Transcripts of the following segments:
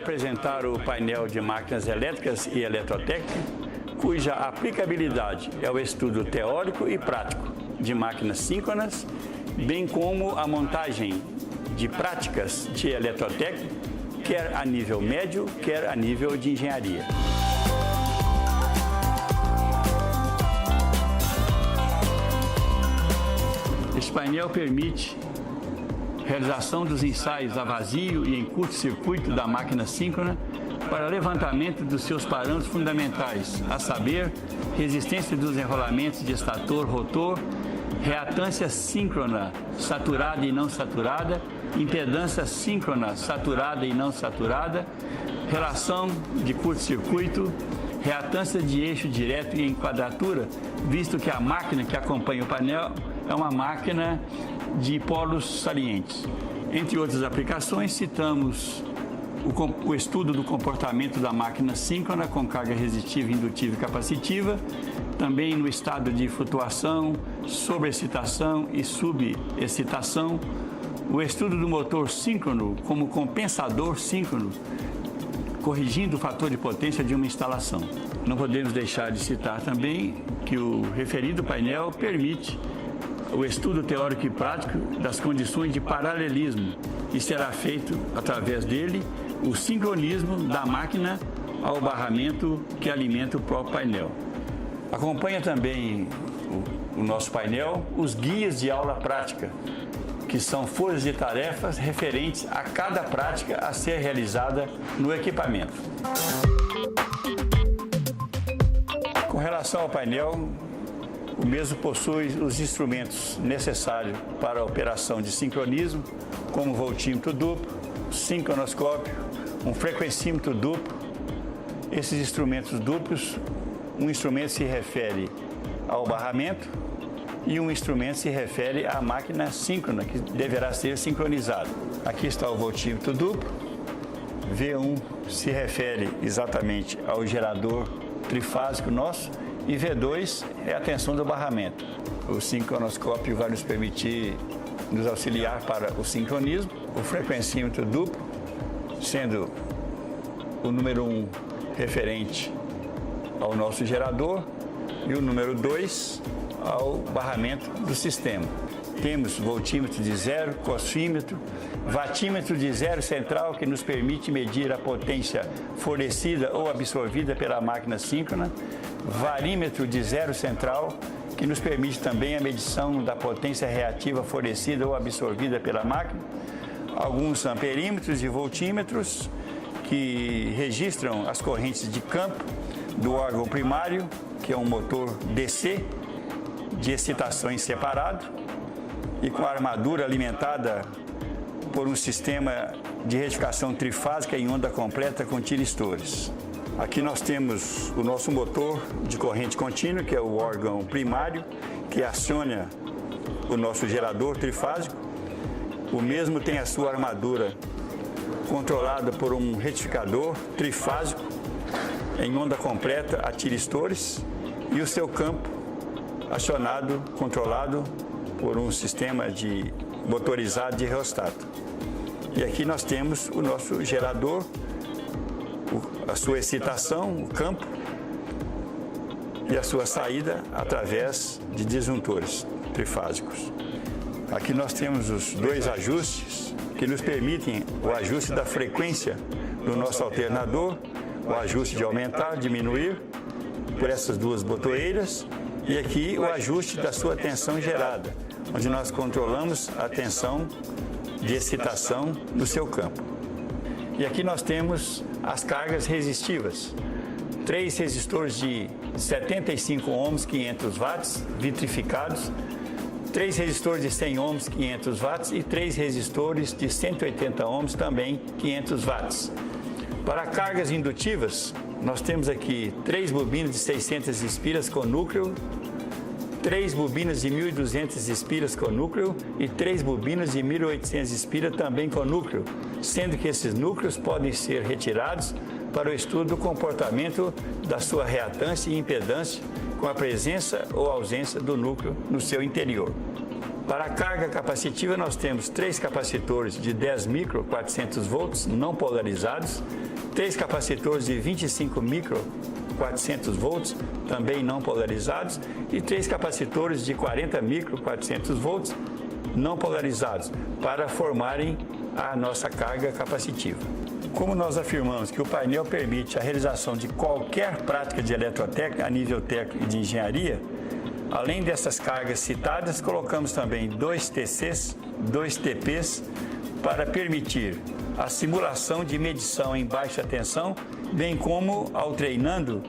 apresentar o painel de máquinas elétricas e eletrotécnica, cuja aplicabilidade é o estudo teórico e prático de máquinas síncronas, bem como a montagem de práticas de eletrotécnica, quer a nível médio, quer a nível de engenharia. Este painel permite realização dos ensaios a vazio e em curto-circuito da máquina síncrona para levantamento dos seus parâmetros fundamentais, a saber, resistência dos enrolamentos de estator, rotor, reatância síncrona saturada e não saturada, impedância síncrona saturada e não saturada, relação de curto-circuito, reatância de eixo direto e em quadratura, visto que a máquina que acompanha o painel é uma máquina de polos salientes. Entre outras aplicações, citamos o estudo do comportamento da máquina síncrona com carga resistiva, indutiva e capacitiva, também no estado de flutuação, sobreexcitação e subexcitação, o estudo do motor síncrono como compensador síncrono, corrigindo o fator de potência de uma instalação. Não podemos deixar de citar também que o referido painel permite o estudo teórico e prático das condições de paralelismo e será feito, através dele, o sincronismo da máquina ao barramento que alimenta o próprio painel. Acompanha também o nosso painel os guias de aula prática, que são folhas de tarefas referentes a cada prática a ser realizada no equipamento. Com relação ao painel, o mesmo possui os instrumentos necessários para a operação de sincronismo, como voltímetro duplo, sincronoscópio, um frequencímetro duplo. Esses instrumentos duplos, um instrumento se refere ao barramento e um instrumento se refere à máquina síncrona, que deverá ser sincronizada. Aqui está o voltímetro duplo. V1 se refere exatamente ao gerador trifásico nosso e V2 é a tensão do barramento. O sincronoscópio vai nos permitir nos auxiliar para o sincronismo. O frequencímetro duplo, sendo o número 1 referente ao nosso gerador e o número 2 ao barramento do sistema. Temos voltímetro de zero, cosfímetro, vatímetro de zero central, que nos permite medir a potência fornecida ou absorvida pela máquina síncrona, varímetro de zero central, que nos permite também a medição da potência reativa fornecida ou absorvida pela máquina, alguns amperímetros e voltímetros, que registram as correntes de campo do órgão primário, que é um motor DC, de excitações separado, e com a armadura alimentada por um sistema de retificação trifásica em onda completa com tiristores. Aqui nós temos o nosso motor de corrente contínua, que é o órgão primário, que aciona o nosso gerador trifásico. O mesmo tem a sua armadura controlada por um retificador trifásico em onda completa a tiristores e o seu campo acionado, controlado por um sistema motorizado de reostato. E aqui nós temos o nosso gerador, a sua excitação, o campo e a sua saída através de disjuntores trifásicos. Aqui nós temos os dois ajustes que nos permitem o ajuste da frequência do nosso alternador, o ajuste de aumentar, diminuir por essas duas botoeiras, e aqui o ajuste da sua tensão gerada, onde nós controlamos a tensão de excitação do seu campo. E aqui nós temos as cargas resistivas. 3 resistores de 75 ohms, 500 watts, vitrificados, 3 resistores de 100 ohms, 500 watts e 3 resistores de 180 ohms, também 500 watts. Para cargas indutivas, nós temos aqui 3 bobinas de 600 espiras com núcleo, 3 bobinas de 1.200 espiras com núcleo e 3 bobinas de 1.800 espiras também com núcleo, sendo que esses núcleos podem ser retirados para o estudo do comportamento da sua reatância e impedância com a presença ou ausência do núcleo no seu interior. Para a carga capacitiva, nós temos 3 capacitores de 10 micro 400 volts não polarizados, 3 capacitores de 25 micro 400 volts também não polarizados e 3 capacitores de 40 micro 400 volts não polarizados para formarem a nossa carga capacitiva. Como nós afirmamos que o painel permite a realização de qualquer prática de eletrotécnica a nível técnico e de engenharia, além dessas cargas citadas, colocamos também 2 TCs, 2 TPs, para permitir a simulação de medição em baixa tensão, bem como, ao treinando,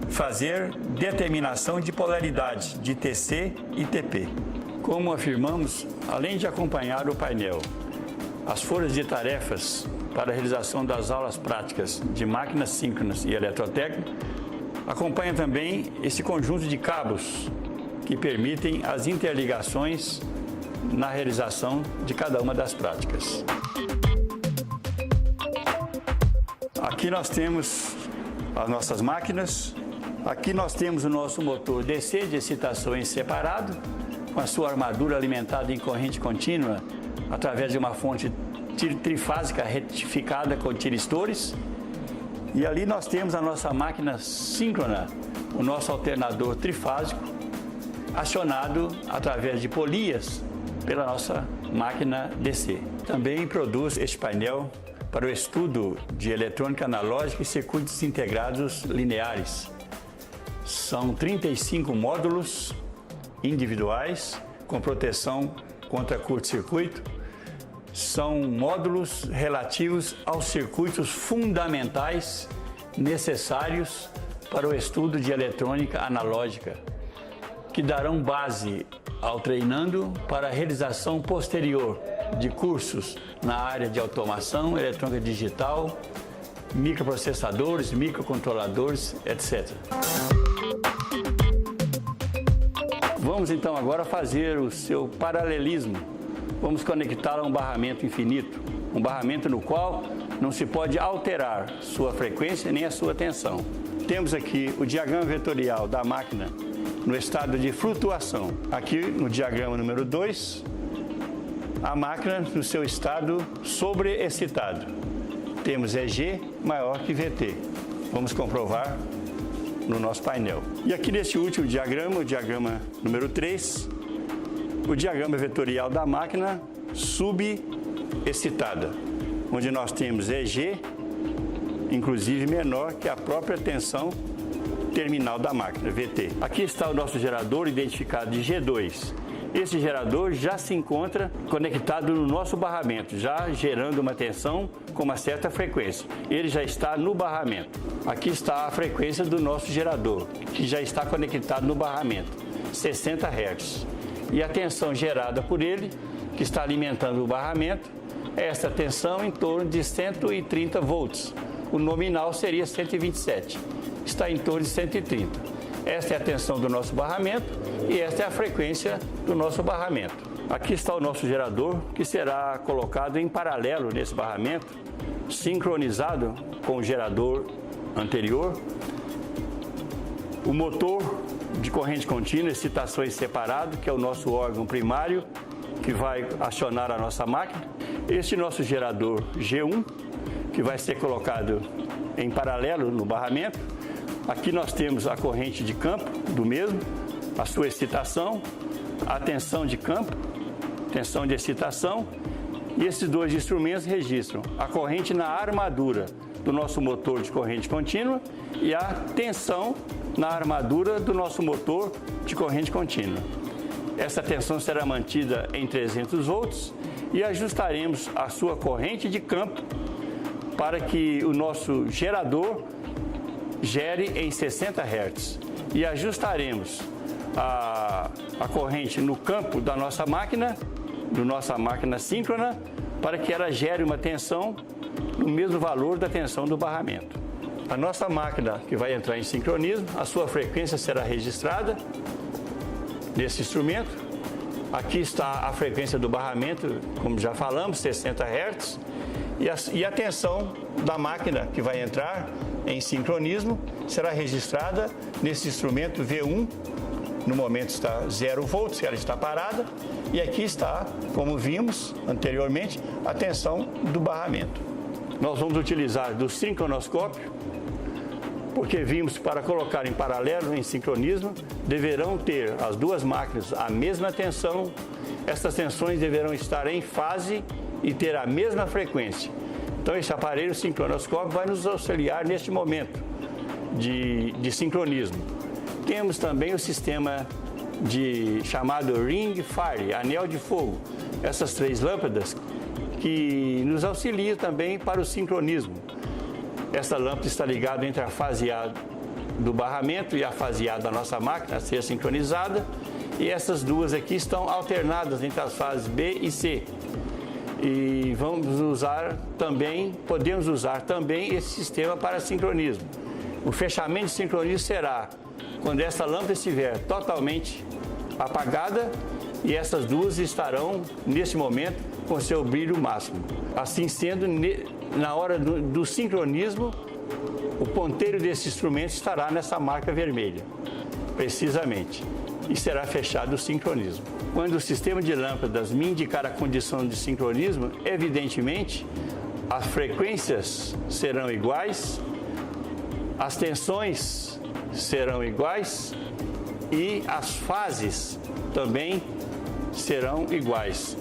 fazer determinação de polaridade de TC e TP. Como afirmamos, além de acompanhar o painel, as folhas de tarefas para a realização das aulas práticas de máquinas síncronas e eletrotécnica, acompanha também esse conjunto de cabos que permitem as interligações na realização de cada uma das práticas. Aqui nós temos as nossas máquinas, aqui nós temos o nosso motor DC de excitações separado, com a sua armadura alimentada em corrente contínua através de uma fonte trifásica retificada com tiristores. E ali nós temos a nossa máquina síncrona, o nosso alternador trifásico, acionado através de polias pela nossa máquina DC. Também produz este painel para o estudo de eletrônica analógica e circuitos integrados lineares. São 35 módulos individuais com proteção contra curto-circuito. São módulos relativos aos circuitos fundamentais necessários para o estudo de eletrônica analógica, que darão base ao treinando para a realização posterior de cursos na área de automação, eletrônica digital, microprocessadores, microcontroladores, etc. Vamos então agora fazer o seu paralelismo. Vamos conectá-lo a um barramento infinito, um barramento no qual não se pode alterar sua frequência nem a sua tensão. Temos aqui o diagrama vetorial da máquina no estado de flutuação. Aqui no diagrama número 2, a máquina no seu estado sobreexcitado. Temos EG maior que VT. Vamos comprovar no nosso painel. E aqui nesse último diagrama, o diagrama número 3, o diagrama vetorial da máquina subexcitada, onde nós temos EG, inclusive menor que a própria tensão terminal da máquina, VT. Aqui está o nosso gerador identificado de G2. Esse gerador já se encontra conectado no nosso barramento, já gerando uma tensão com uma certa frequência. Ele já está no barramento. Aqui está a frequência do nosso gerador, que já está conectado no barramento, 60 Hz. E a tensão gerada por ele, que está alimentando o barramento, é essa tensão em torno de 130 volts. O nominal seria 127. Está em torno de 130. Esta é a tensão do nosso barramento e esta é a frequência do nosso barramento. Aqui está o nosso gerador, que será colocado em paralelo nesse barramento, sincronizado com o gerador anterior. O motor de corrente contínua, excitações separado, que é o nosso órgão primário, que vai acionar a nossa máquina. Este nosso gerador G1, que vai ser colocado em paralelo no barramento. Aqui nós temos a corrente de campo do mesmo, a sua excitação, a tensão de campo, tensão de excitação, e esses dois instrumentos registram a corrente na armadura do nosso motor de corrente contínua e a tensão na armadura do nosso motor de corrente contínua. Essa tensão será mantida em 300 volts e ajustaremos a sua corrente de campo para que o nosso gerador gere em 60 Hz. E ajustaremos a corrente no campo da nossa máquina síncrona, para que ela gere uma tensão no mesmo valor da tensão do barramento. A nossa máquina que vai entrar em sincronismo, a sua frequência será registrada nesse instrumento. Aqui está a frequência do barramento, como já falamos, 60 Hz. E a tensão da máquina que vai entrar em sincronismo será registrada nesse instrumento V1, no momento está 0 volts, ela está parada, e aqui está, como vimos anteriormente, a tensão do barramento. Nós vamos utilizar do sincronoscópio, porque vimos para colocar em paralelo, em sincronismo, deverão ter as duas máquinas a mesma tensão, essas tensões deverão estar em fase e ter a mesma frequência. Então esse aparelho sincronoscópio vai nos auxiliar neste momento de sincronismo. Temos também o sistema chamado Ring Fire, anel de fogo. Essas 3 lâmpadas que nos auxiliam também para o sincronismo. Essa lâmpada está ligada entre a fase A do barramento e a fase A da nossa máquina a ser sincronizada. E essas duas aqui estão alternadas entre as fases B e C. E podemos usar também esse sistema para sincronismo. O fechamento de sincronismo será quando essa lâmpada estiver totalmente apagada e essas duas estarão, nesse momento, com seu brilho máximo. Assim sendo, na hora do sincronismo, o ponteiro desse instrumento estará nessa marca vermelha, precisamente, e será fechado o sincronismo. Quando o sistema de lâmpadas me indicar a condição de sincronismo, evidentemente, as frequências serão iguais, as tensões serão iguais e as fases também serão iguais.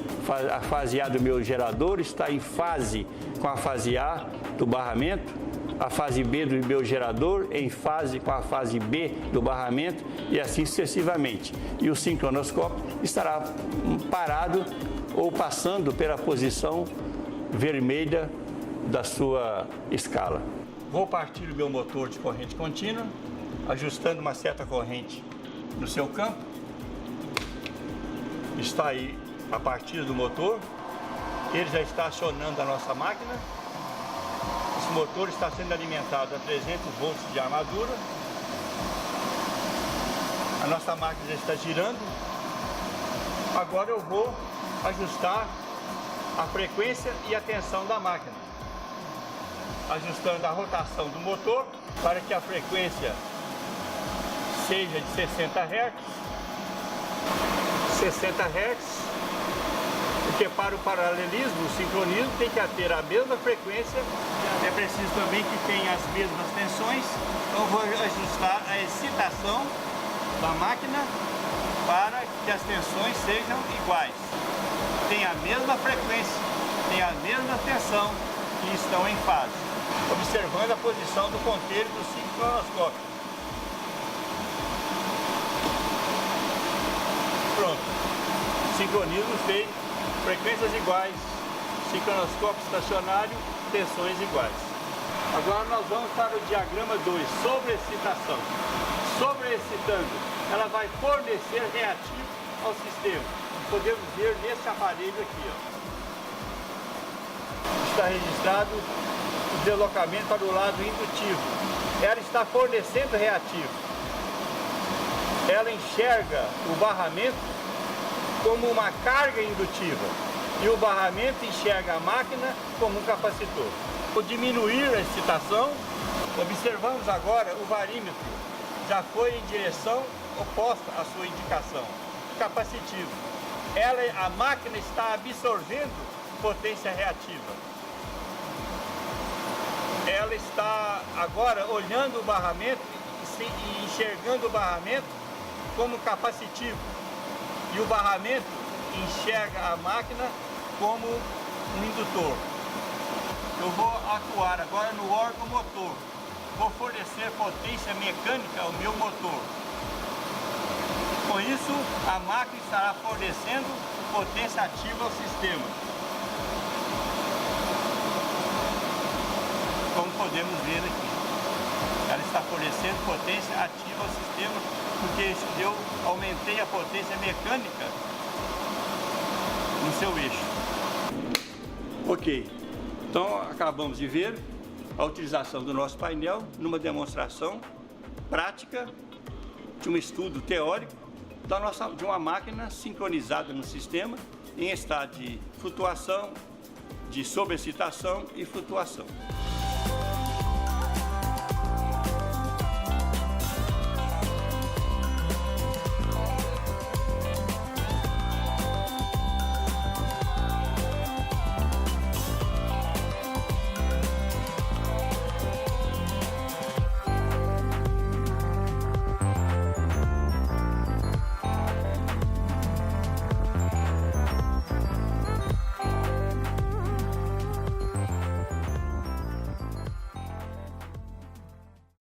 A fase A do meu gerador está em fase com a fase A do barramento, a fase B do meu gerador em fase com a fase B do barramento e assim sucessivamente. E o sincronoscópio estará parado ou passando pela posição vermelha da sua escala. Vou partir o meu motor de corrente contínua, ajustando uma certa corrente no seu campo. Está aí a partida do motor, ele já está acionando a nossa máquina. Esse motor está sendo alimentado a 300 volts de armadura. A nossa máquina já está girando. Agora eu vou ajustar a frequência e a tensão da máquina, ajustando a rotação do motor para que a frequência seja de 60 Hz. 60 Hz, porque para o paralelismo, o sincronismo tem que ter a mesma frequência. É preciso também que tenha as mesmas tensões. Então vou ajustar a excitação da máquina para que as tensões sejam iguais. Tem a mesma frequência, tem a mesma tensão e estão em fase. Observando a posição do ponteiro do sincronoscópio. Pronto. Sincronismo feito, frequências iguais, sincronoscópio estacionário, tensões iguais. Agora nós vamos para o diagrama 2, sobreexcitação. Sobreexcitando, ela vai fornecer reativo ao sistema. Podemos ver nesse aparelho aqui, ó. Está registrado o deslocamento para o lado indutivo. Ela está fornecendo reativo. Ela enxerga o barramento como uma carga indutiva e o barramento enxerga a máquina como um capacitor. Vou diminuir a excitação. Observamos agora o varímetro já foi em direção oposta à sua indicação, capacitivo. A máquina está absorvendo potência reativa. Ela está agora olhando o barramento e enxergando o barramento como capacitivo. E o barramento enxerga a máquina como um indutor. Eu vou atuar agora no órgão motor. Vou fornecer potência mecânica ao meu motor. Com isso, a máquina estará fornecendo potência ativa ao sistema. Como podemos ver aqui. Ela está fornecendo potência ativa ao sistema, porque eu aumentei a potência mecânica no seu eixo. Ok, então acabamos de ver a utilização do nosso painel numa demonstração prática de um estudo teórico de uma máquina sincronizada no sistema em estado de flutuação, de sobreexcitação e flutuação.